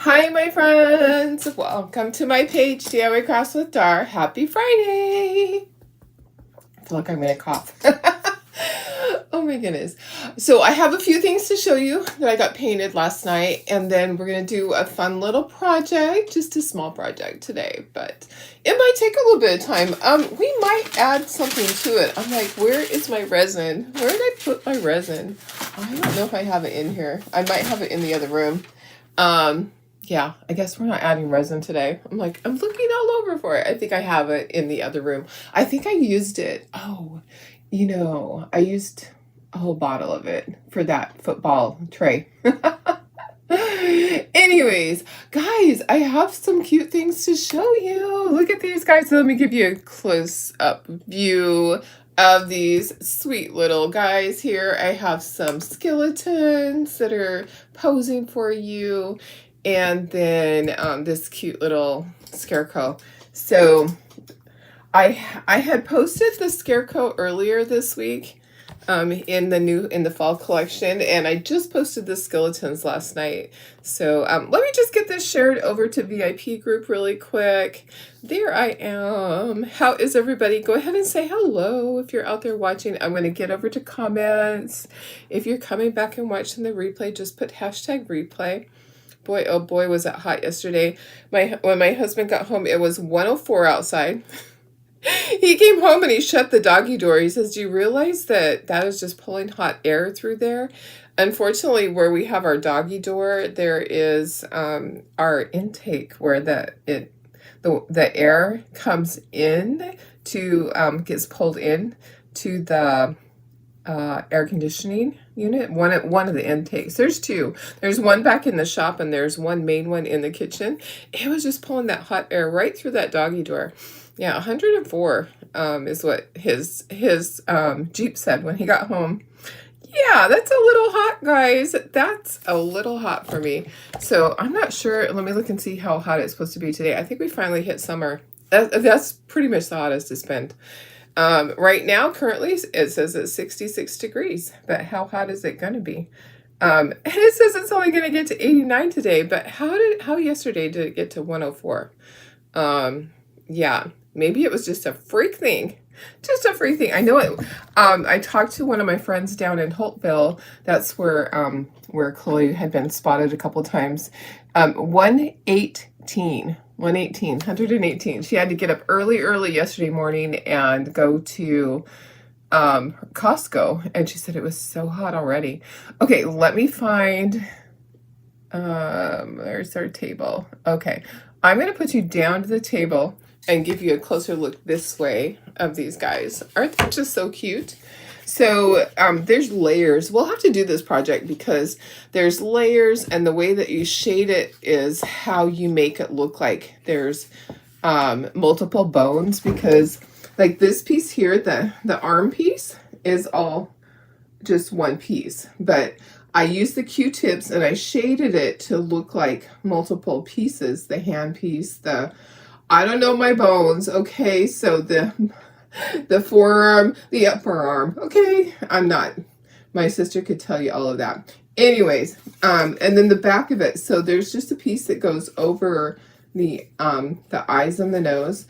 Hi, my friends. Welcome to my page, DIY Crafts with Dar. Happy Friday. I feel like I'm going to cough. Oh my goodness. So I have a few things to show you that I got painted last night, and then we're going to do a fun little project, just a small project today, but it might take a little bit of time. We might add something to it. I'm like, where is my resin? Where did I put my resin? I don't know if I have it in here. I might have it in the other room. Yeah, I guess we're not adding resin today. I'm looking all over for it. I think I have it in the other room. I think I used it. Oh, I used a whole bottle of it for that football tray. Anyways, guys, I have some cute things to show you. Look at these guys. So let me give you a close-up view of these sweet little guys here. I have some skeletons that are posing for you, and then this cute little scarecrow. So I had posted the scarecrow earlier this week in the fall collection, and I just posted the skeletons last night. So let me just get this shared over to VIP group really quick. There I am. How is everybody? Go ahead and say hello if you're out there watching. I'm going to get over to comments. If you're coming back and watching the replay, just put hashtag replay. Boy, oh boy, was it hot yesterday. When my husband got home, it was 104 outside. He came home and he shut the doggy door. He says, do you realize that is just pulling hot air through there? Unfortunately, where we have our doggy door, there is our intake where the air comes in to gets pulled in to the air conditioning unit. One of the intakes. There's two. There's one back in the shop and there's one main one in the kitchen. It was just pulling that hot air right through that doggy door. Yeah, 104 is what his Jeep said when he got home. Yeah, that's a little hot, guys. That's a little hot for me. So I'm not sure. Let me look and see how hot it's supposed to be today. I think we finally hit summer. That's pretty much the hottest it's been. Right now, currently, it says it's 66 degrees, but how hot is it going to be? And it says it's only going to get to 89 today, but how yesterday did it get to 104? Yeah, maybe it was just a freak thing. Just a freak thing. I know it. I talked to one of my friends down in Holtville. That's where Chloe had been spotted a couple times. 118. She had to get up early yesterday morning and go to Costco, and she said it was so hot already. Okay, let me find there's our table. Okay, I'm gonna put you down to the table and give you a closer look this way of these guys. Aren't they just so cute? So there's layers. We'll have to do this project because there's layers, and the way that you shade it is how you make it look like there's multiple bones, because like this piece here, the arm piece is all just one piece, but I used the Q-tips and I shaded it to look like multiple pieces. The hand piece, I don't know my bones. Okay, so the forearm, the upper arm. Okay, my sister could tell you all of that. Anyways, and then the back of it. So there's just a piece that goes over the eyes and the nose.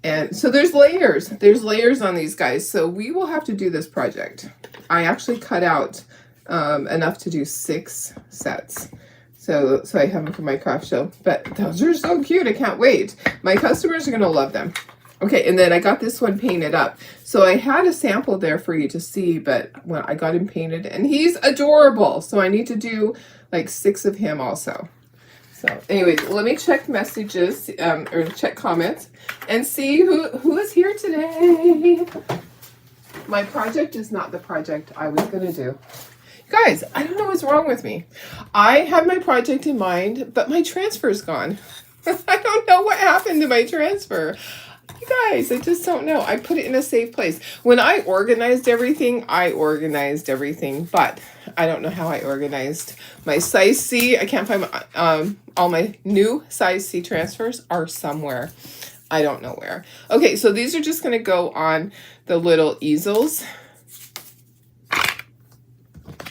And so there's layers. There's layers on these guys. So we will have to do this project. I actually cut out enough to do 6 sets. So I have them for my craft show. But those are so cute. I can't wait. My customers are going to love them. Okay, and then I got this one painted up. So I had a sample there for you to see, but when I got him painted, and he's adorable. So I need to do like 6 of him also. So anyways, let me check messages or check comments and see who is here today. My project is not the project I was going to do. Guys, I don't know what's wrong with me. I had my project in mind, but my transfer's gone. I don't know what happened to my transfer. You guys, I just don't know. I put it in a safe place. When I organized everything, but I don't know how I organized my size C. I can't find all my new size C transfers are somewhere. I don't know where. Okay, so these are just going to go on the little easels.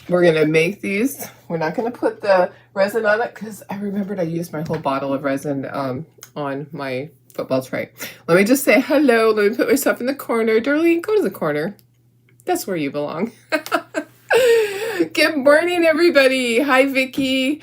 We're gonna make these. We're not gonna put the resin on it because I remembered I used my whole bottle of resin on my football tray. Let me just say hello. Let me put myself in the corner. Darlene, go to the corner. That's where you belong. Good morning, everybody. Hi, Vicky.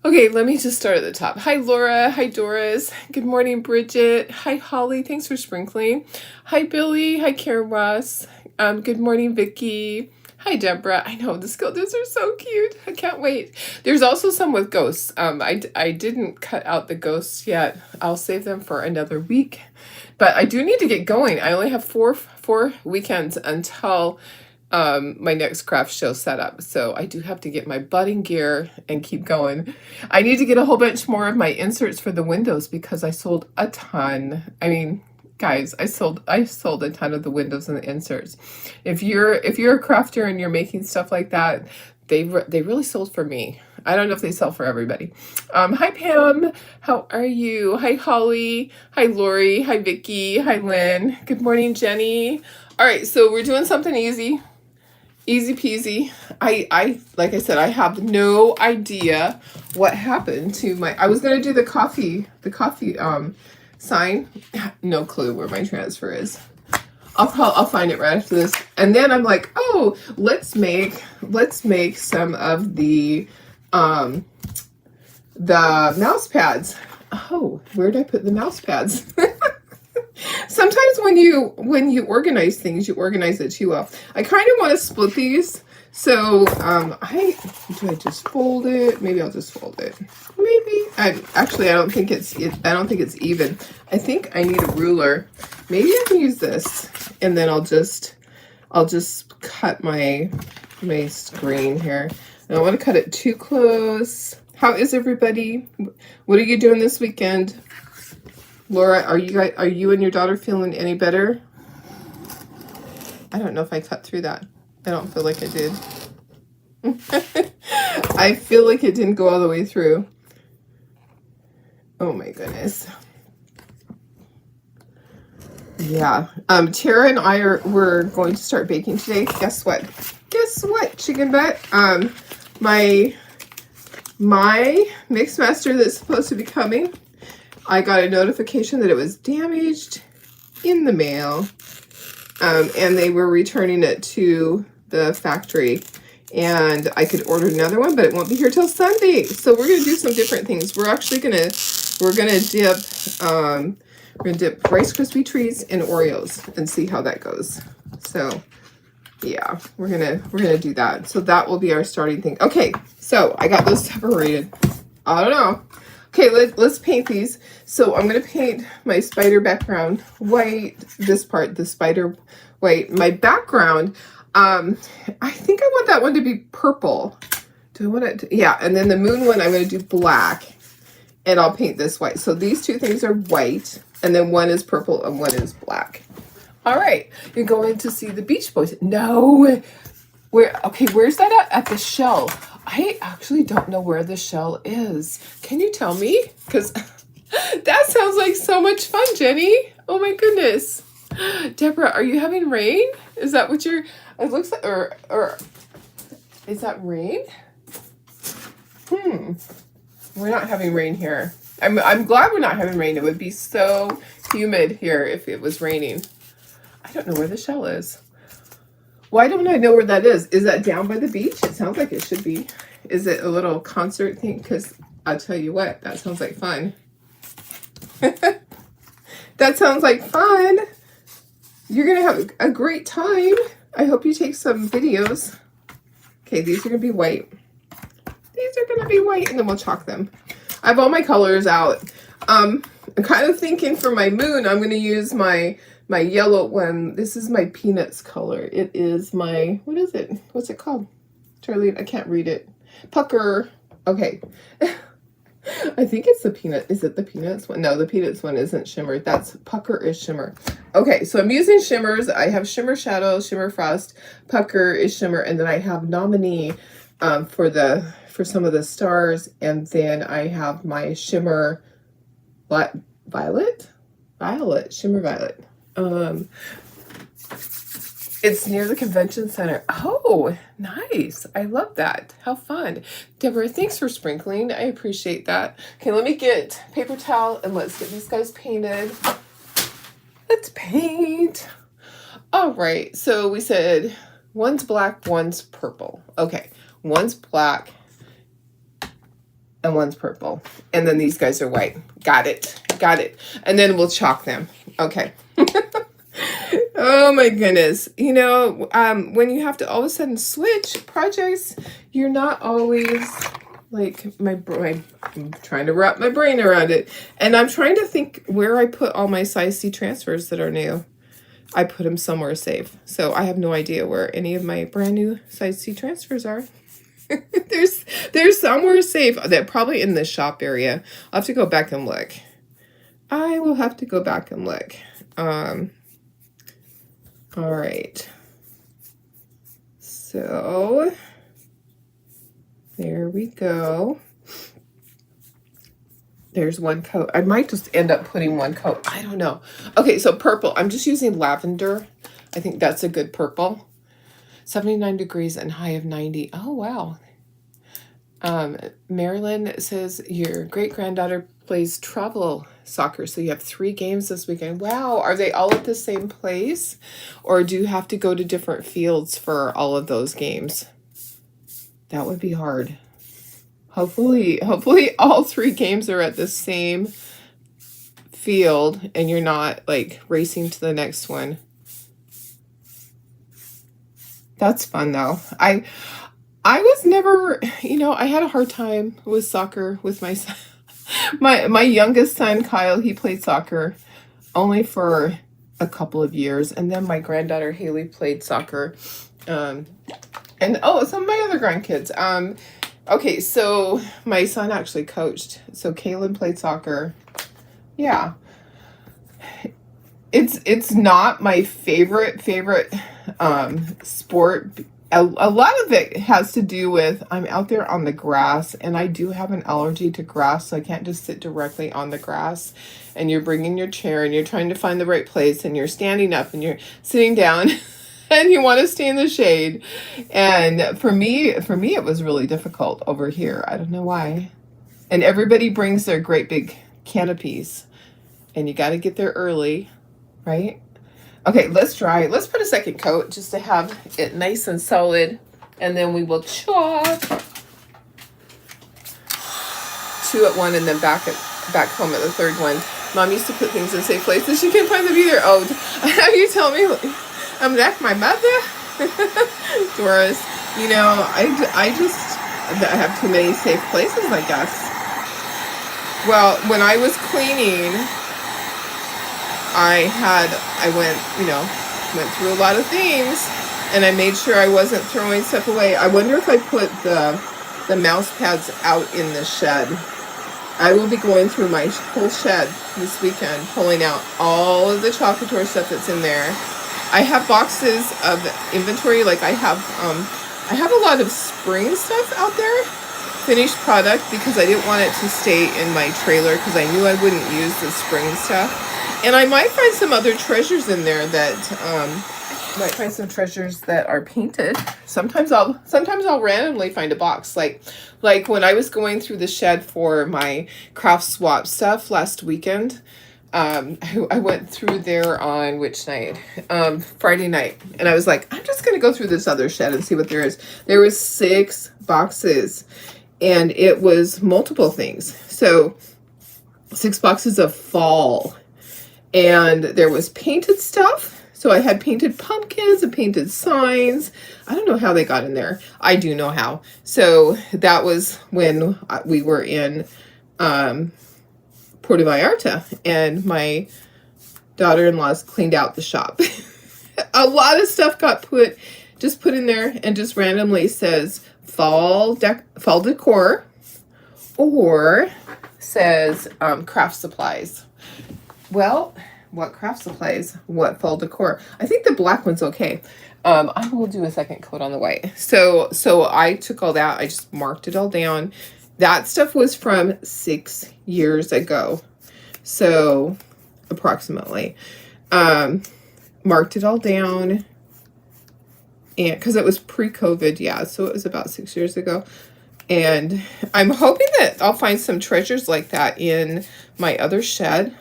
Okay, let me just start at the top. Hi, Laura. Hi, Doris. Good morning, Bridget. Hi, Holly. Thanks for sprinkling. Hi, Billy. Hi, Karen Ross. Good morning, Vicky. Hi, Deborah. I know, the skeletons are so cute. I can't wait. There's also some with ghosts. I didn't cut out the ghosts yet. I'll save them for another week. But I do need to get going. I only have four weekends until my next craft show set up. So I do have to get my butt in gear and keep going. I need to get a whole bunch more of my inserts for the windows because I sold a ton. I mean, guys, I sold a ton of the windows and the inserts. If you're a crafter and you're making stuff like that, they really sold for me. I don't know if they sell for everybody. Hi, Pam. How are you? Hi, Holly. Hi, Lori. Hi, Vicky. Hi, Lynn. Good morning, Jenny. All right, so we're doing something easy. Easy peasy. I like I said, I have no idea what happened to my, I was going to do the coffee sign. No clue where my transfer is. I'll find it right after this. And then I'm like, oh, let's make some of the mouse pads. Oh, where did I put the mouse pads? Sometimes when you organize things, you organize it too well. I kind of want to split these. So do I just fold it? Maybe I'll just fold it. Maybe. I don't think it's even. I think I need a ruler. Maybe I can use this, and then I'll just cut my screen here. I don't want to cut it too close. How is everybody? What are you doing this weekend? Laura, are you and your daughter feeling any better? I don't know if I cut through that. I don't feel like I did. I feel like it didn't go all the way through. Oh my goodness. Yeah. Tara and I we're going to start baking today. Guess what? Chicken butt. My Mixmaster that's supposed to be coming, I got a notification that it was damaged in the mail, and they were returning it to the factory, and I could order another one, but it won't be here till Sunday. So we're gonna do some different things. We're actually gonna dip Rice Krispie treats in Oreos and see how that goes. So yeah, we're gonna do that. So that will be our starting thing. Okay, so I got those separated. I don't know. Okay, let's paint these. So I'm going to paint my spider background white, this part, the spider white. My background, I think I want that one to be purple. Do I want it to, yeah, and then the moon one I'm going to do black, and I'll paint this white. So these two things are white, and then one is purple and one is black. All right, you're going to see the Beach Boys. No, where's that at the shell? I actually don't know where the shell is. Can you tell me? Because that sounds like so much fun, Jenny. Oh my goodness. Deborah, are you having rain? Is that what it looks like, or is that rain? We're not having rain here. I'm glad we're not having rain. It would be so humid here if it was raining. I don't know where the shell is. Why don't I know where that is? Is that down by the beach? It sounds like it should be. Is it a little concert thing? Because I'll tell you what, that sounds like fun. That sounds like fun. You're going to have a great time. I hope you take some videos. Okay, these are going to be white. These are going to be white, and then we'll chalk them. I have all my colors out. I'm kind of thinking for my moon, I'm going to use my yellow one. This is my Peanuts color. It is my, what is it? What's it called? Charlie, I can't read it. Pucker. Okay. I think it's the Peanut. Is it the Peanuts one? No, the Peanuts one isn't shimmer. That's Pucker is shimmer. Okay, so I'm using shimmers. I have Shimmer Shadow, Shimmer Frost, Pucker is shimmer, and then I have Nominee for some of the stars, and then I have my Shimmer Violet, Shimmer Violet. It's near the convention center. Oh, nice. I love that. How fun. Deborah, thanks for sprinkling. I appreciate that. Okay, let me get paper towel and let's get these guys painted. Let's paint. All right, so we said one's black, one's purple. Okay, one's black and one's purple. And then these guys are white. Got it. Got it. And then we'll chalk them. Okay. Oh my goodness. You know, when you have to all of a sudden switch projects, you're not always like I'm trying to wrap my brain around it. And I'm trying to think where I put all my size C transfers that are new. I put them somewhere safe. So I have no idea where any of my brand new size C transfers are. There's somewhere safe. They're probably in the shop area. I'll have to go back and look. I will have to go back and look. All right. So there we go. There's one coat. I might just end up putting one coat. I don't know. Okay, so purple. I'm just using lavender. I think that's a good purple. 79 degrees and high of 90. Oh, wow. Marilyn says your great-granddaughter plays travel soccer, so you have 3 games this weekend. Wow, are they all at the same place? Or do you have to go to different fields for all of those games? That would be hard. Hopefully all 3 games are at the same field and you're not like racing to the next one. That's fun though. I was never, you know, I had a hard time with soccer with my son. My youngest son, Kyle, he played soccer only for a couple of years. And then my granddaughter, Haley, played soccer. And some of my other grandkids. Okay, so my son actually coached. So Kaylin played soccer. Yeah. It's not my favorite sport. A lot of it has to do with I'm out there on the grass and I do have an allergy to grass, so I can't just sit directly on the grass. And you're bringing your chair and you're trying to find the right place and you're standing up and you're sitting down and you want to stay in the shade. And for me it was really difficult over here. I don't know why. And everybody brings their great big canopies and you got to get there early, right? Okay, let's dry. Let's put a second coat just to have it nice and solid. And then we will chalk 2 at one and then back home at the third one. Mom used to put things in safe places. She can't find them either. Oh, how you tell me I'm like my mother? Doris, you know, I have too many safe places, I guess. Well, when I was cleaning, I went through a lot of things and I made sure I wasn't throwing stuff away. I wonder if I put the mouse pads out in the shed. I will be going through my whole shed this weekend, pulling out all of the Chocolatour stuff that's in there. I have boxes of inventory, like I have a lot of spring stuff out there, finished product, because I didn't want it to stay in my trailer because I knew I wouldn't use the spring stuff. And I might find some other treasures in there that are painted. Sometimes I'll randomly find a box. Like when I was going through the shed for my craft swap stuff last weekend, I went through there on which night? Friday night. And I was like, I'm just going to go through this other shed and see what there is. There was 6 boxes and it was multiple things. So 6 boxes of fall. And there was painted stuff. So I had painted pumpkins and painted signs. I don't know how they got in there. I do know how. So that was when we were in Puerto Vallarta. And my daughter-in-law's cleaned out the shop. A lot of stuff got put in there and just randomly says fall decor or says craft supplies. Well, what craft supplies? What fall decor? I think the black one's okay. I will do a second coat on the white. So I took all that. I just marked it all down. That stuff was from 6 years ago. So approximately. Marked it all down. and because it was pre-COVID, yeah, so it was about 6 years ago. And I'm hoping that I'll find some treasures like that in my other shed,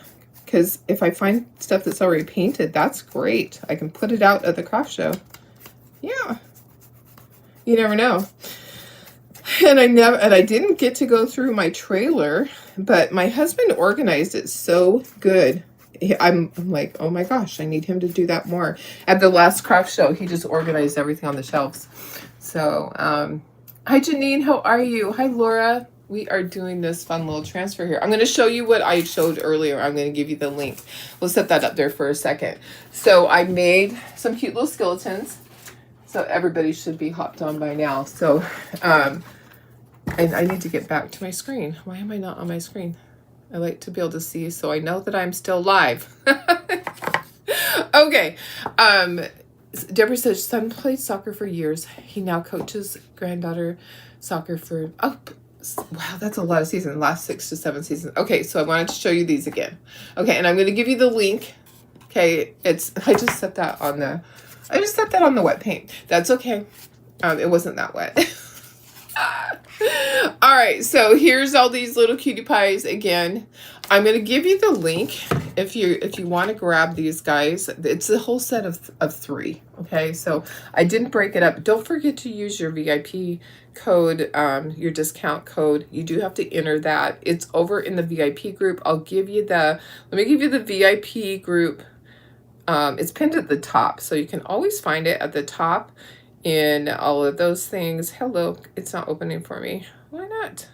because if I find stuff that's already painted, that's great. I can put it out at the craft show. Yeah, you never know. And I didn't get to go through my trailer, but my husband organized it so good. I'm like, oh my gosh, I need him to do that more. At the last craft show, he just organized everything on the shelves. So, hi Janine, how are you? Hi Laura. We are doing this fun little transfer here. I'm going to show you what I showed earlier. I'm going to give you the link. We'll set that up there for a second. So I made some cute little skeletons. So everybody should be hopped on by now. So, and I need to get back to my screen. Why am I not on my screen? I like to be able to see so I know that I'm still live. Okay. Deborah says, son played soccer for years. He now coaches granddaughter soccer for, oh, wow, that's a lot of seasons. Last 6 to 7 seasons. Okay, so I wanted to show you these again. Okay, and I'm going to give you the link. Okay, I just set that on the wet paint. That's okay. It wasn't that wet. All right, so here's all these little cutie pies again. I'm going to give you the link if you want to grab these guys. It's a whole set of 3, okay? So I didn't break it up. Don't forget to use your VIP code, your discount code. You do have to enter that. It's over in the VIP group. Let me give you the VIP group. It's pinned at the top, so you can always find it at the top in all of those things. Hello, it's not opening for me. Why not?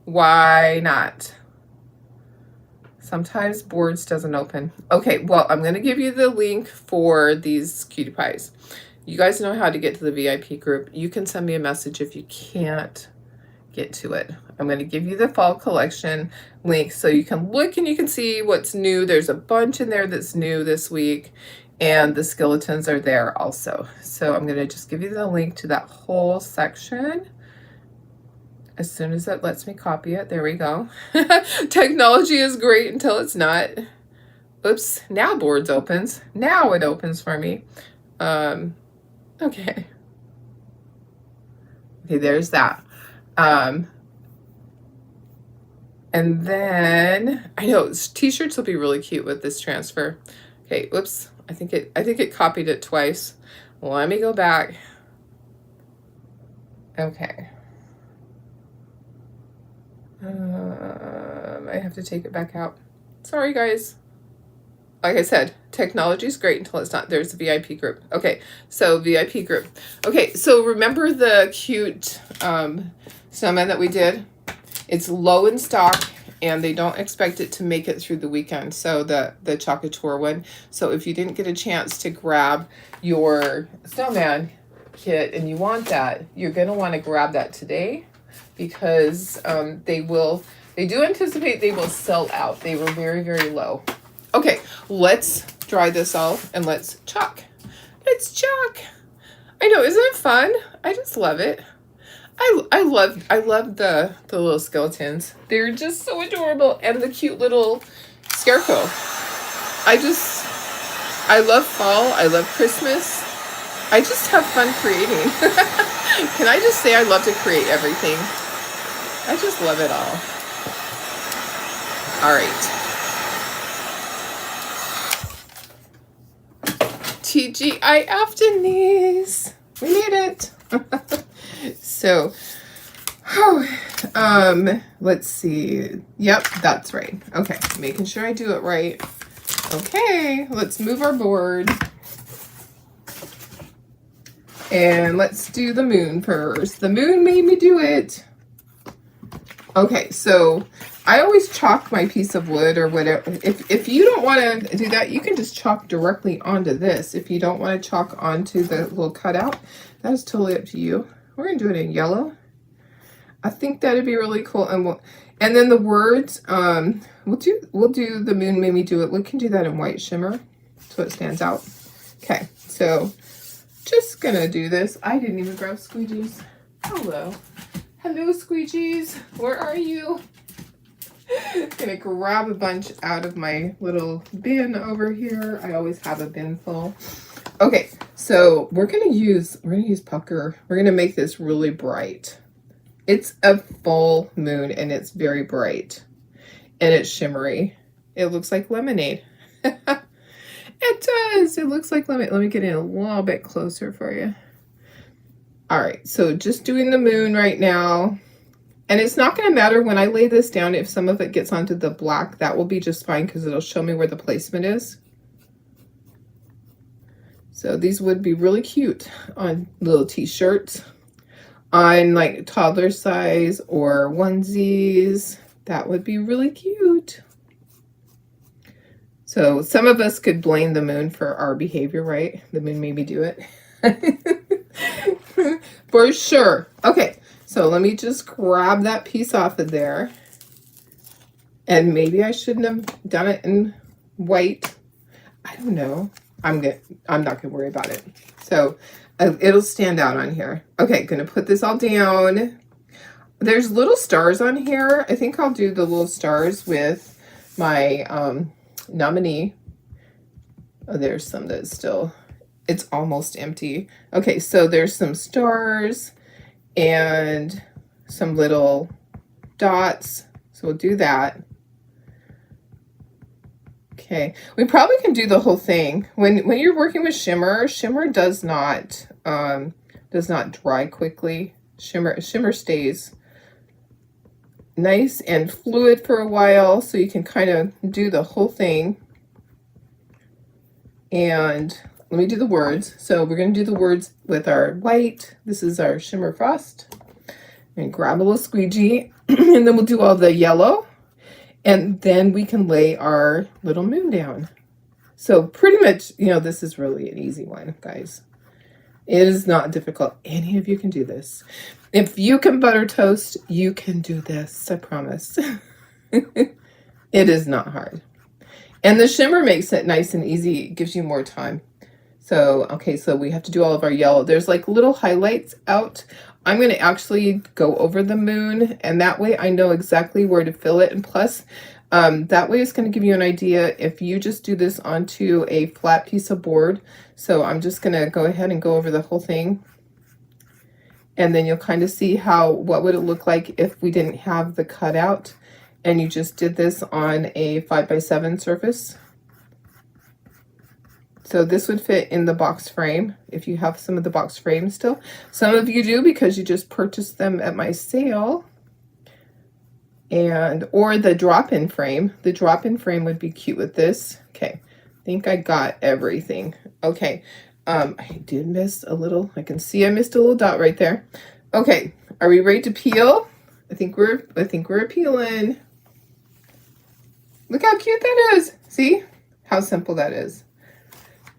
Why not? Sometimes Boards doesn't open. Okay, well, I'm going to give you the link for these cutie pies. You guys know how to get to the VIP group. You can send me a message if you can't get to it. I'm going to give you the fall collection link so you can look and you can see what's new. There's a bunch in there that's new this week, and the skeletons are there also. So I'm going to just give you the link to that whole section as soon as it lets me copy it. There we go. Technology is great until it's not. Oops, now Boards opens. Now it opens for me. Okay. Okay, there's that. And then I know t-shirts will be really cute with this transfer. Okay, whoops. I think it copied it twice. Let me go back. Okay. I have to take it back out. Sorry, guys. Like I said, technology is great until it's not. There's a VIP group. Okay, so VIP group. Okay, so remember the cute snowman that we did? It's low in stock, and they don't expect it to make it through the weekend. So the Chocateur one. So if you didn't get a chance to grab your snowman kit and you want that, you're going to want to grab that today, because they do anticipate they will sell out. They were very, very low. Okay, let's dry this off and let's chalk. It's chalk. I know, isn't it fun? I just love it. I love the little skeletons. They're just so adorable, and the cute little scarecrow. I love fall. I love Christmas. I just have fun creating. Can I just say I love to create everything? I just love it all. All right. TGIF Denise. We made it. So, let's see. Yep, that's right. Okay, making sure I do it right. Okay, let's move our board. And let's do the moon first. The moon made me do it. Okay, so I always chalk my piece of wood or whatever. If you don't want to do that, you can just chalk directly onto this. If you don't want to chalk onto the little cutout, that is totally up to you. We're going to do it in yellow. I think that'd be really cool. And then the words, we'll do the moon made me do it. We can do that in white shimmer so it stands out. Okay, so just going to do this. I didn't even grab squeegees. Hello. Hello, squeegees. Where are you? Gonna grab a bunch out of my little bin over here. I always have a bin full. Okay, so we're gonna use pucker. We're gonna make this really bright. It's a full moon and it's very bright and it's shimmery. It looks like lemonade. It does. It looks like lemonade. Let me get in a little bit closer for you. All right, so just doing the moon right now. And it's not going to matter when I lay this down if some of it gets onto the black. That will be just fine because it'll show me where the placement is. So these would be really cute on little t-shirts, on like toddler size or onesies. That would be really cute. So some of us could blame the moon for our behavior, right? The moon made me do it. For sure. Okay, so let me just grab that piece off of there. And maybe I shouldn't have done it in white. I don't know. I'm not gonna worry about it. So it'll stand out on here. Okay, gonna put this all down. There's little stars on here. I think I'll do the little stars with my nominee. Oh, there's some that's still, it's almost empty. Okay, so there's some stars and some little dots. So we'll do that. Okay, we probably can do the whole thing. When you're working with shimmer, shimmer does not dry quickly. Shimmer stays nice and fluid for a while, so you can kind of do the whole thing. And let me do the words. So we're going to do the words with our white. This is our Shimmer Frost. And grab a little squeegee, and then we'll do all the yellow. And then we can lay our little moon down. So pretty much, you know, this is really an easy one, guys. It is not difficult. Any of you can do this. If you can butter toast, you can do this, I promise. It is not hard. And the shimmer makes it nice and easy. It gives you more time. So, okay, so we have to do all of our yellow. There's like little highlights out. I'm going to actually go over the moon, and that way I know exactly where to fill it. And plus, that way it's going to give you an idea if you just do this onto a flat piece of board. So I'm just going to go ahead and go over the whole thing. And then you'll kind of see what would it look like if we didn't have the cutout and you just did this on a 5x7 surface. So this would fit in the box frame if you have some of the box frames still. Some of you do because you just purchased them at my sale. Or the drop-in frame. The drop-in frame would be cute with this. Okay, I think I got everything. Okay, I did miss a little. I can see I missed a little dot right there. Okay, are we ready to peel? I think we're peeling. Look how cute that is. See how simple that is.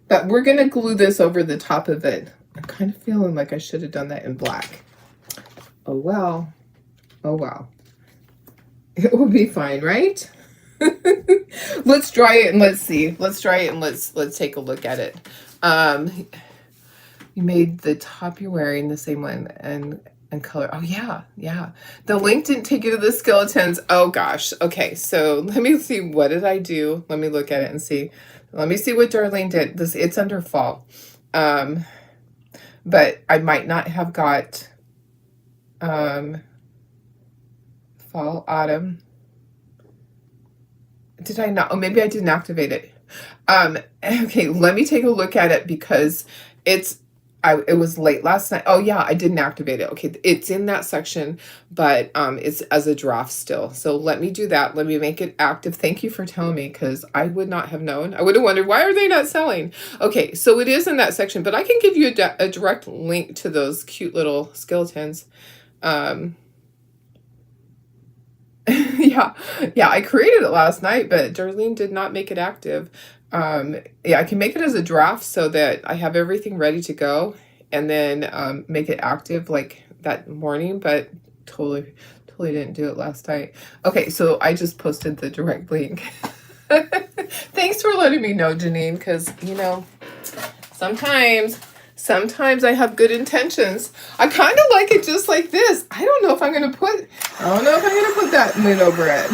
But we're going to glue this over the top of it. I'm kind of feeling like I should have done that in black. Oh, well. Oh, wow. It will be fine, right? Let's dry it and let's see. Let's dry it and let's take a look at it. You made the top you're wearing the same one and color. Oh, yeah. Yeah. The link didn't take you to the skeletons. Oh, gosh. Okay, so let me see. What did I do? Let me look at it and see. Let me see what Darlene did. It's under fall. But I might not have got fall, autumn. Did I not? Oh, maybe I didn't activate it. Okay, let me take a look at it because it was late last night. Oh yeah, I didn't activate it. Okay, it's in that section, but it's as a draft still. So let me do that. Let me make it active. Thank you for telling me because I would not have known. I would have wondered, why are they not selling? Okay, so it is in that section, but I can give you a direct link to those cute little skeletons. Yeah, I created it last night, but Darlene did not make it active. Yeah, I can make it as a draft so that I have everything ready to go and then make it active like that morning, but totally didn't do it last night. Okay, so I just posted the direct link. Thanks for letting me know, Janine, because, you know, sometimes I have good intentions. I kind of like it just like this. I don't know if I'm going to put that moon over it.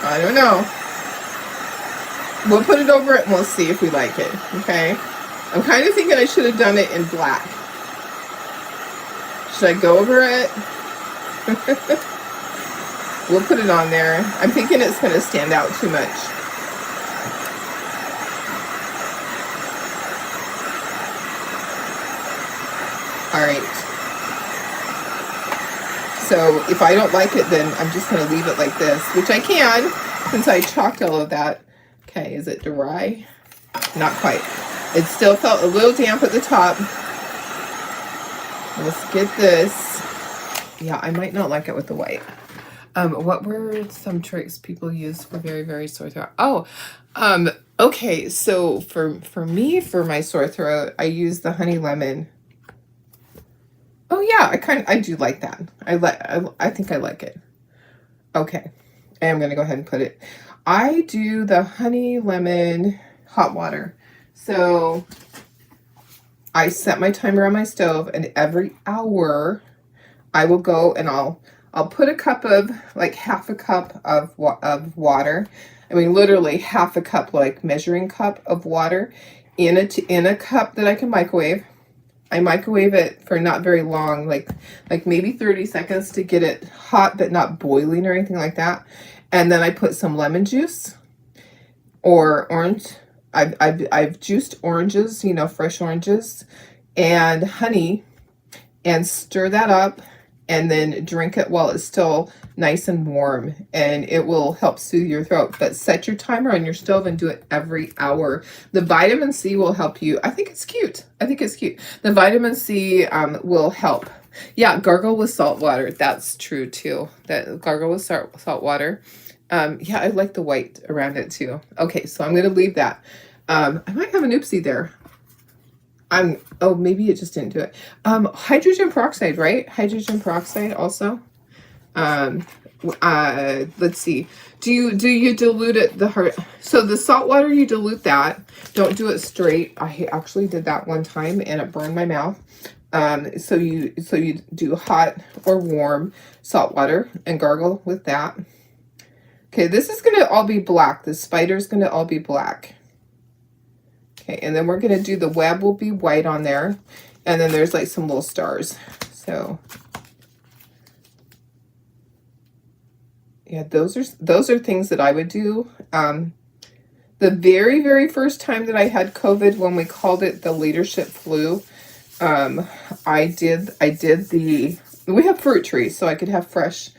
I don't know. We'll put it over it and we'll see if we like it, okay? I'm kind of thinking I should have done it in black. Should I go over it? We'll put it on there. I'm thinking it's going to stand out too much. All right. So if I don't like it, then I'm just going to leave it like this, which I can since I chalked all of that. Okay, is it dry? Not quite. It still felt a little damp at the top. Let's get this. Yeah, I might not like it with the white. What were some tricks people use for very, very sore throat? Oh, okay. So for me, for my sore throat, I use the honey lemon. Oh yeah, I do like that. I think I like it. Okay. I'm gonna go ahead and put it. I do the honey lemon hot water. So I set my timer on my stove, and every hour I will go and I'll put a cup of, like half a cup of water. I mean, literally half a cup, like measuring cup of water in a cup that I can microwave. I microwave it for not very long, like maybe 30 seconds to get it hot, but not boiling or anything like that. And then I put some lemon juice or orange. I've juiced oranges, you know, fresh oranges, and honey, and stir that up, and then drink it while it's still nice and warm, and it will help soothe your throat. But set your timer on your stove and do it every hour. The vitamin C will help you. I think it's cute. I think it's cute. The vitamin C will help. Yeah, gargle with salt water. That's true too. That gargle with salt water. Yeah, I like the white around it too. Okay, so I'm going to leave that. I might have an oopsie there. Oh, maybe it just didn't do it. Hydrogen peroxide, right? Hydrogen peroxide also. Let's see. Do you dilute it so the salt water, you dilute that. Don't do it straight. I actually did that one time and it burned my mouth. So you do hot or warm salt water and gargle with that. Okay, this is going to all be black. The spider's going to all be black. Okay, and then we're going to do the web will be white on there. And then there's like some little stars. So yeah, those are things that I would do. The very, very first time that I had COVID, when we called it the leadership flu, I did we have fruit trees, so I could have fresh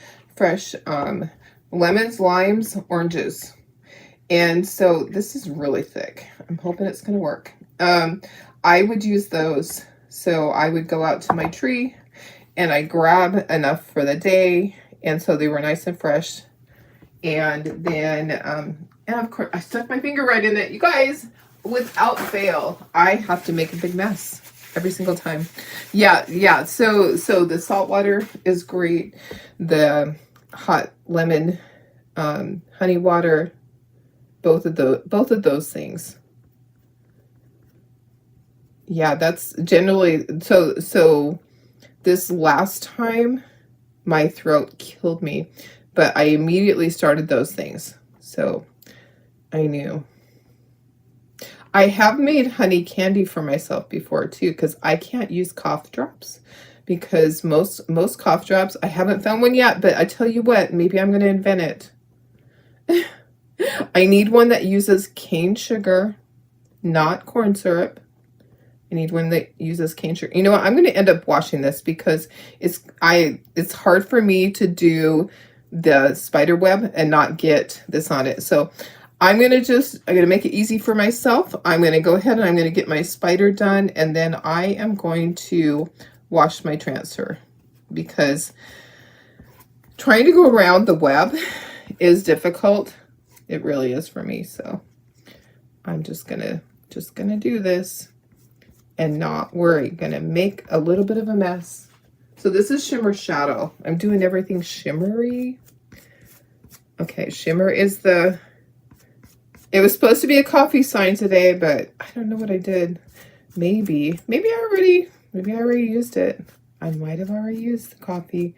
lemons, limes, oranges. And so this is really thick. I'm hoping it's going to work. I would use those. So I would go out to my tree and I grab enough for the day. And so they were nice and fresh. And then, and of course, I stuck my finger right in it. You guys, without fail, I have to make a big mess every single time. Yeah. So the salt water is great. The hot lemon, honey water, both of those things. Yeah, that's generally so this last time my throat killed me, but I immediately started those things. So I knew. I have made honey candy for myself before too, because I can't use cough drops, because most cough drops, I haven't found one yet, but I tell you what, maybe I'm going to invent it. I need one that uses cane sugar, not corn syrup. I need one that uses cane sugar. You know what? I'm going to end up washing this because it's hard for me to do the spider web and not get this on it. So I'm going to make it easy for myself. I'm going to go ahead and I'm going to get my spider done, and then I am going to wash my transfer, because trying to go around the web is difficult. It really is for me. So I'm just gonna do this and not worry. Gonna make a little bit of a mess. So this is Shimmer Shadow. I'm doing everything shimmery. Okay, shimmer is it was supposed to be a coffee sign today, but I don't know what I did. Maybe I already used it. I might have already used the coffee.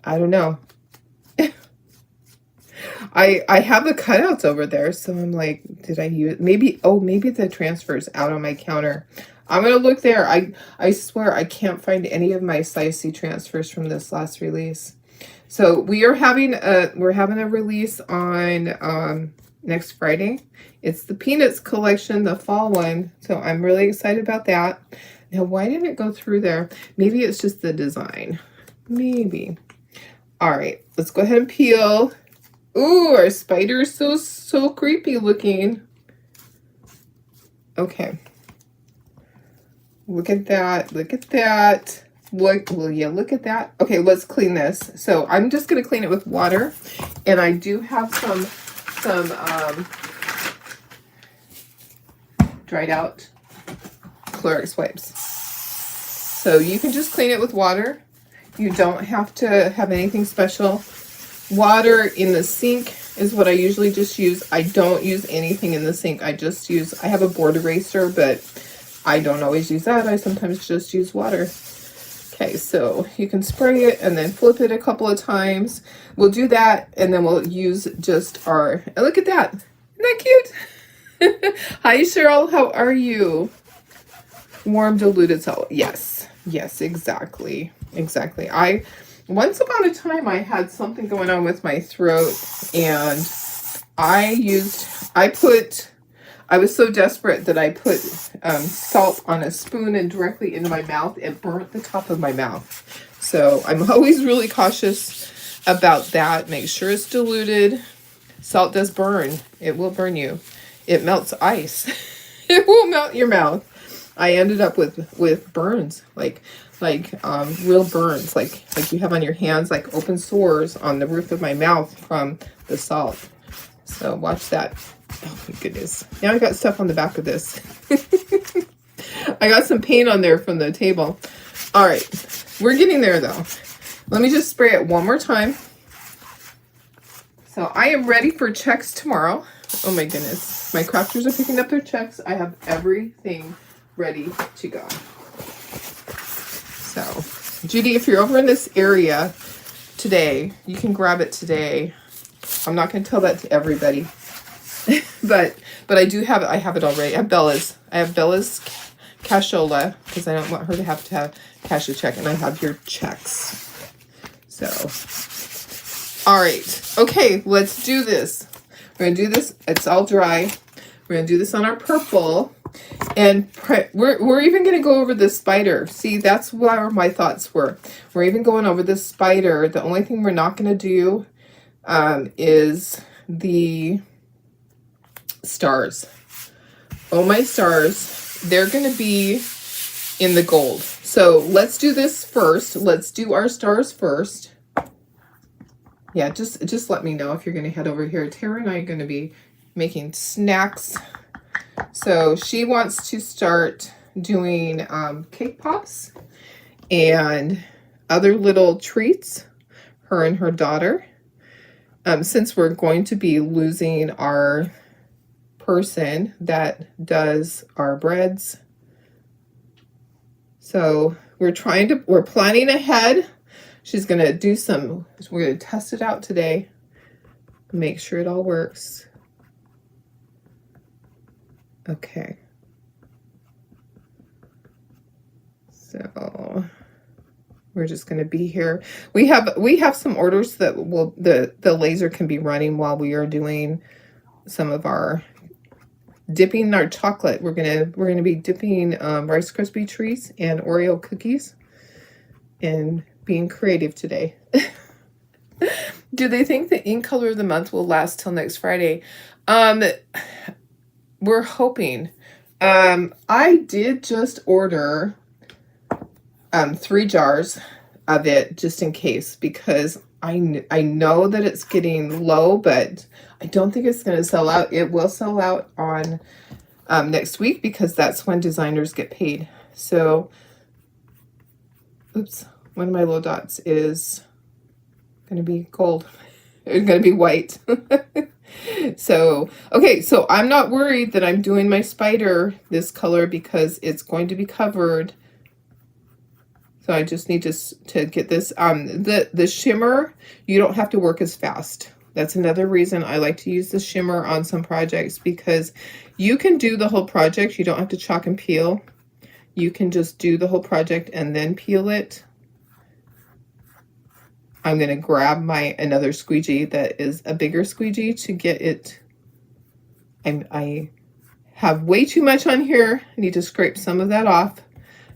I don't know. I have the cutouts over there, so I'm like, did I use maybe? Oh, maybe the transfer's out on my counter. I'm gonna look there. I swear I can't find any of my size C transfers from this last release. So we're having a release on next Friday. It's the Peanuts collection, the fall one. So I'm really excited about that. Now, why didn't it go through there? Maybe it's just the design. Maybe. All right, let's go ahead and peel. Ooh, our spider is so creepy looking. Okay. Look at that. Look at that. Look, well, yeah, look at that. Okay, let's clean this. So I'm just going to clean it with water. And I do have some dried out Clorox wipes. So you can just clean it with water. You don't have to have anything special. Water in the sink is what I usually just use. I don't use anything in the sink. I have a board eraser, but I don't always use that. I sometimes just use water. Okay, so you can spray it and then flip it a couple of times. We'll do that, and then we'll use just our, and look at that. Isn't that cute? Hi, Cheryl. How are you? Warm diluted salt. Yes, exactly. Once upon a time, I had something going on with my throat, and I was so desperate that I put salt on a spoon and directly into my mouth. It burnt the top of my mouth. So I'm always really cautious about that. Make sure it's diluted. Salt does burn. It will burn you. It melts ice. It will melt your mouth. I ended up with burns, like real burns, like you have on your hands, like open sores on the roof of my mouth from the salt. So watch that. Oh my goodness. Now I got stuff on the back of this. I got some paint on there from the table. All right. We're getting there though. Let me just spray it one more time. So I am ready for checks tomorrow. Oh my goodness. My crafters are picking up their checks. I have everything ready to go. So, Judy, if you're over in this area today, you can grab it today. I'm not going to tell that to everybody. but I do have it. I have it already. I have Bella's cashola because I don't want her to have cash a check, and I have your checks. So, all right. Okay, let's do this. We're going to do this. It's all dry. We're going to do this on our purple. And we're even going to go over the spider. See, that's where my thoughts were. We're even going over the spider. The only thing we're not going to do is the stars. Oh, my stars. They're going to be in the gold. So let's do this first. Let's do our stars first. Yeah, just let me know if you're going to head over here. Tara and I are going to be making snacks. So she wants to start doing cake pops and other little treats, her and her daughter. Since we're going to be losing our person that does our breads. So we're planning ahead. She's going to do we're going to test it out today. Make sure it all works. Okay. So we're just going to be here. We have some orders that the laser can be running while we are doing some of our dipping our chocolate. We're gonna be dipping Rice Krispie treats and Oreo cookies and being creative today. Do they think the ink color of the month will last till next Friday? We're hoping. I did just order 3 jars of it just in case, because I know that it's getting low, but I don't think it's going to sell out. It will sell out on next week because that's when designers get paid. So, oops, one of my little dots is going to be gold. It's going to be white. So, okay, so I'm not worried that I'm doing my spider this color because it's going to be covered. So I just need to get this. The shimmer, you don't have to work as fast. That's another reason I like to use the shimmer on some projects, because you can do the whole project. You don't have to chalk and peel. You can just do the whole project and then peel it. I'm going to grab another squeegee that is a bigger squeegee to get it. I have way too much on here. I need to scrape some of that off.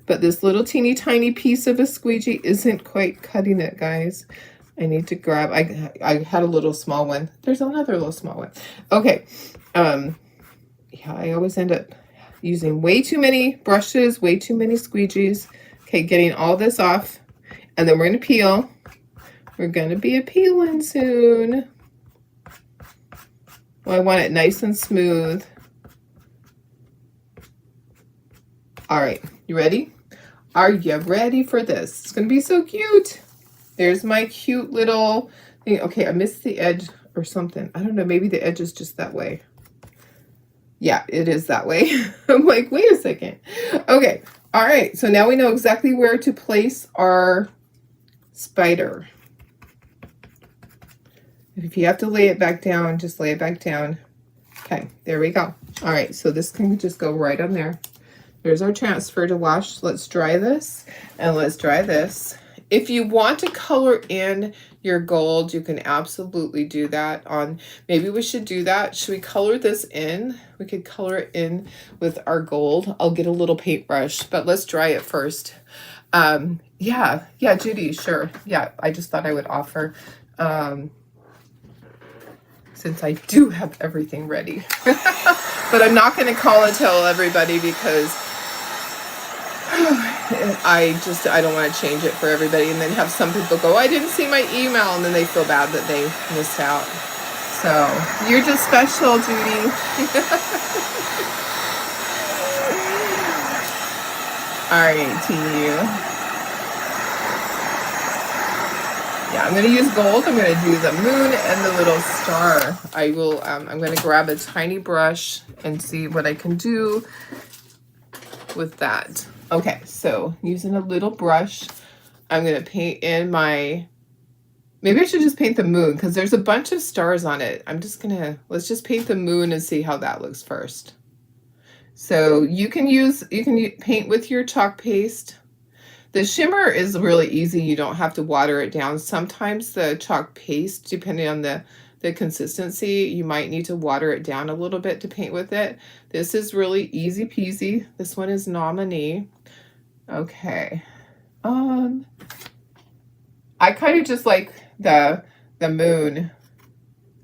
But this little teeny tiny piece of a squeegee isn't quite cutting it, guys. I need to grab, I had a little small one. There's another little small one. Okay. Yeah, I always end up using way too many brushes, way too many squeegees. Okay, getting all this off. And then we're going to peel. We're going to be peeling soon. Well, I want it nice and smooth. All right, you ready? Are you ready for this? It's going to be so cute. There's my cute little thing. Okay, I missed the edge or something. I don't know, maybe the edge is just that way. Yeah, it is that way. I'm like, wait a second. Okay, all right. So now we know exactly where to place our spider. If you have to lay it back down, just lay it back down. Okay, there we go. All right, so this can just go right on there. There's our transfer to wash. Let's dry this and let's dry this. If you want to color in your gold, you can absolutely do that on, maybe we should do that. Should we color this in? We could color it in with our gold. I'll get a little paintbrush, but let's dry it first. Yeah, Judy, sure. Yeah, I just thought I would offer, since I do have everything ready. But I'm not going to call and tell everybody because I don't want to change it for everybody and then have some people go, I didn't see my email, and then they feel bad that they missed out. So you're just special, Judy. All right, team. Yeah, I'm going to use gold. I'm going to do the moon and the little star. I will, I'm going to grab a tiny brush and see what I can do with that. Okay, so using a little brush, I'm going to paint in maybe I should just paint the moon because there's a bunch of stars on it. Let's just paint the moon and see how that looks first. So you can paint with your chalk paste. The shimmer is really easy. You don't have to water it down. Sometimes the chalk paste, depending on the consistency, you might need to water it down a little bit to paint with it. This is really easy peasy. This one is Nominee. Okay. I kind of just like the moon.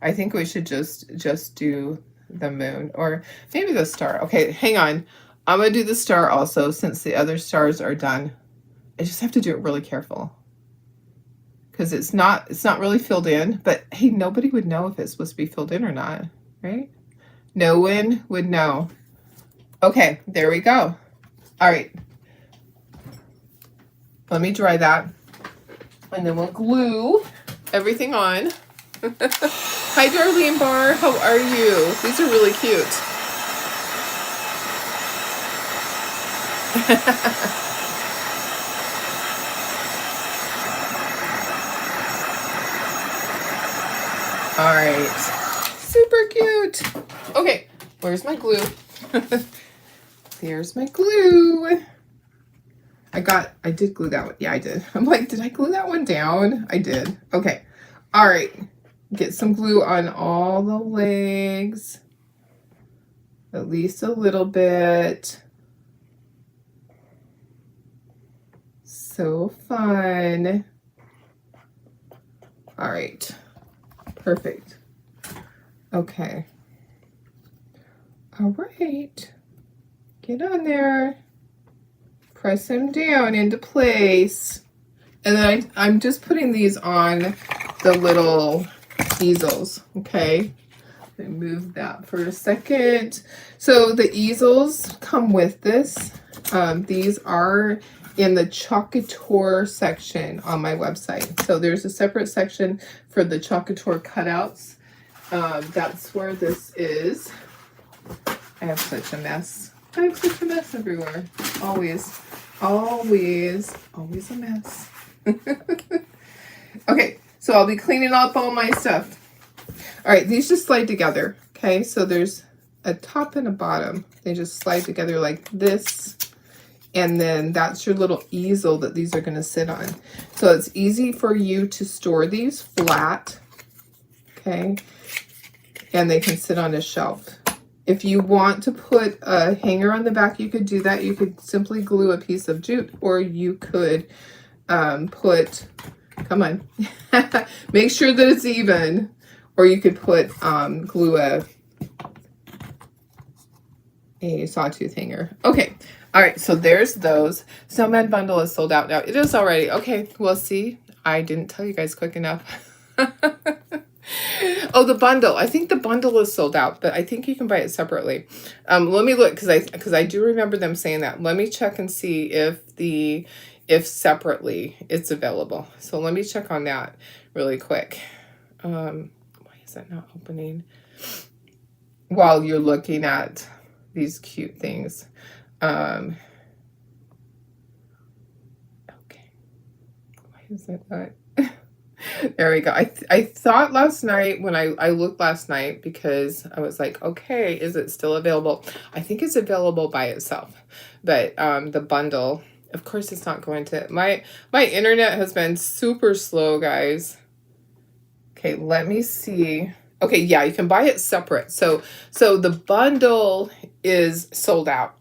I think we should just do the moon, or maybe the star. Okay, hang on. I'm gonna do the star also since the other stars are done. I just have to do it really careful because it's not really filled in, but hey, nobody would know if it's supposed to be filled in or not, right? No one would know. Okay, there we go. All right. Let me dry that and then we'll glue everything on. Hi, Darlene Barr. How are you? These are really cute. All right, super cute. Okay, where's my glue? There's my glue. I did glue that one. Yeah, I did. I'm like, did I glue that one down? I did. Okay. All right. Get some glue on all the legs. At least a little bit. So fun. All right. Perfect. Okay. All right. Get on there. Press them down into place. And then I'm just putting these on the little easels, okay? Let me move that for a second. So the easels come with this. These are in the Chalkator section on my website. So there's a separate section for the Chalkator cutouts. That's where this is. I have such a mess. I have such a mess everywhere. Always a mess. Okay, so I'll be cleaning up all my stuff. All right, these just slide together. Okay, so there's a top and a bottom. They just slide together like this. And then that's your little easel that these are going to sit on. So it's easy for you to store these flat. Okay. And they can sit on a shelf. If you want to put a hanger on the back, you could do that. You could simply glue a piece of jute, or you could put, come on, make sure that it's even, or you could put, glue a sawtooth hanger. Okay. All right. So there's those. Snowman bundle is sold out now. It is already. Okay. Well, see, I didn't tell you guys quick enough. Oh, the bundle. I think the bundle is sold out, but I think you can buy it separately. Let me look, because I do remember them saying that. Let me check and see if separately it's available. So let me check on that really quick. Why is that not opening? While you're looking at these cute things. Okay. Why is it not? There we go. I thought last night when I looked last night, because I was like, okay, is it still available? I think it's available by itself, but the bundle, of course, it's not going to. My internet has been super slow, guys. Okay, let me see. Okay, yeah, you can buy it separate. So the bundle is sold out.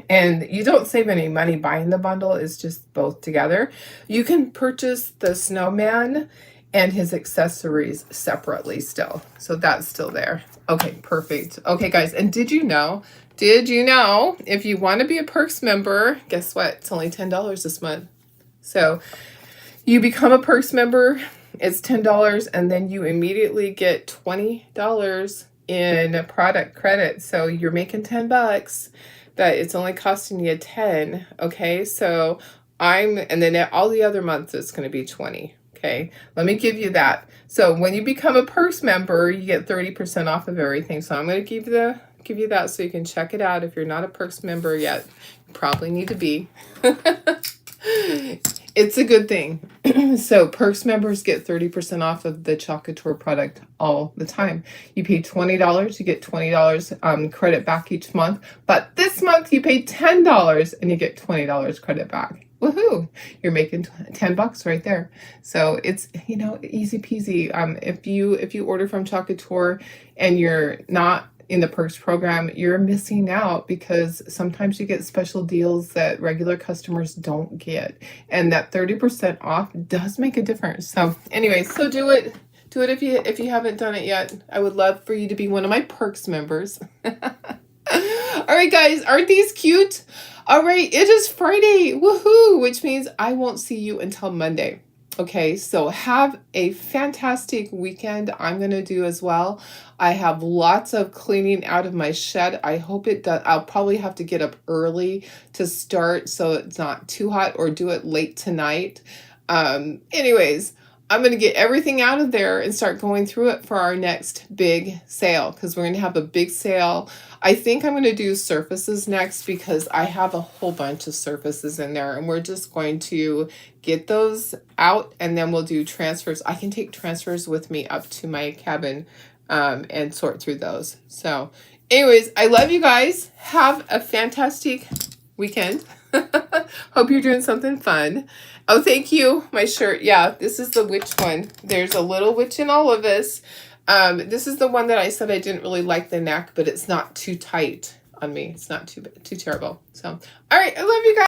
And you don't save any money buying the bundle. It's just both together. You can purchase the snowman and his accessories separately still. So that's still there. Okay, perfect. Okay, guys, and did you know, if you want to be a Perks member, guess what? It's only $10 this month. So you become a Perks member, it's $10, and then you immediately get $20 in product credit. So you're making $10. But it's only costing you 10, okay? So and then all the other months it's going to be 20, okay? Let me give you that. So when you become a Perks member, you get 30% off of everything. So I'm going to give you that so you can check it out. If you're not a Perks member yet, you probably need to be. It's a good thing. So Perks members get 30% off of the Chalk Couture product all the time. You pay $20, you get $20 credit back each month. But this month you pay $10 and you get $20 credit back. Woohoo! You're making $10 right there. So it's, easy peasy. If you order from Chalk Couture and you're not in the Perks program, you're missing out, because sometimes you get special deals that regular customers don't get, and that 30% off does make a difference. So anyway, so do it if you haven't done it yet. I would love for you to be one of my Perks members. All right, guys, aren't these cute? All right, it is Friday, woohoo, which means I won't see you until Monday. Okay, so have a fantastic weekend. I'm going to do as well. I have lots of cleaning out of my shed. I hope it does. I'll probably have to get up early to start so it's not too hot, or do it late tonight. Anyways, I'm going to get everything out of there and start going through it for our next big sale, because we're going to have a big sale. I think I'm going to do surfaces next, because I have a whole bunch of surfaces in there, and we're just going to get those out, and then we'll do transfers. I can take transfers with me up to my cabin and sort through those. So anyways, I love you guys. Have a fantastic weekend. Hope you're doing something fun. Oh, thank you. My shirt. Yeah, this is the witch one. There's a little witch in all of us. This is the one that I said I didn't really like the neck, but it's not too tight on me. It's not too terrible. So, all right. I love you guys.